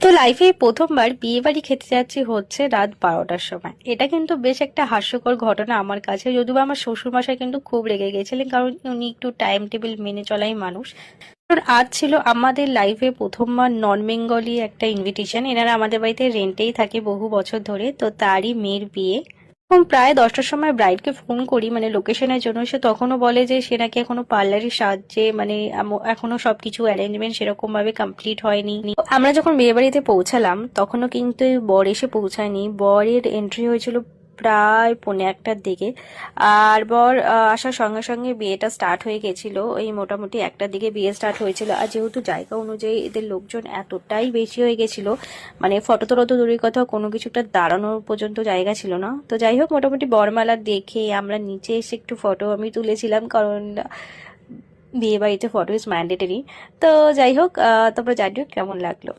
তো লাইফে প্রথমবার বিয়ে বাড়ি খেতে যাচ্ছি হচ্ছে রাত 12টার সময়। এটা কিন্তু বেশ একটা হাস্যকর ঘটনা আমার কাছে, যদিও আমার শ্বশুর মশাই কিন্তু খুব রেগে গেছিলেন, কারণ উনি একটু টাইম টেবিল মেনে চলাই মানুষ। কারণ আজ ছিল আমাদের লাইফে প্রথমবার নন বেঙ্গলি একটা ইনভিটেশন। এনারা আমাদের বাড়িতে রেন্টেই থাকে বহু বছর ধরে, তো তারই মেয়ের বিয়ে। এবং প্রায় 10টার সময় ব্রাইডকে ফোন করি মানে লোকেশনের জন্য। সে তখনও বলে যে সে নাকি এখনো পার্লারের সাহায্যে মানে এখনো সবকিছু অ্যারেঞ্জমেন্ট সেরকম ভাবে কমপ্লিট হয়নি। আমরা যখন বিয়ে বাড়িতে পৌঁছালাম তখনও কিন্তু বর এসে পৌঁছায়নি। বরের এন্ট্রি হয়েছিল প্রায় 1:45টার দিকে। আর বর আসার সঙ্গে সঙ্গে বিয়েটা স্টার্ট হয়ে গেছিল। ওই মোটামুটি 1টার দিকে বিয়ে স্টার্ট হয়েছিল। আর যেহেতু জায়গা অনুযায়ী এদের লোকজন এতটাই বেশি হয়ে গেছিল, মানে ফটো তোলা তো দূরের কথা, কোনো কিছুটা দাঁড়ানোর পর্যন্ত জায়গা ছিল না। তো যাই হোক, মোটামুটি বরমালা দেখে আমরা নিচে এসে একটু ফটো আমি তুলেছিলাম, কারণ বিয়ে বাড়িতে ফটো ইজ ম্যান্ডেটরি। তো যাই হোক, তারপরে জানি কেমন লাগলো।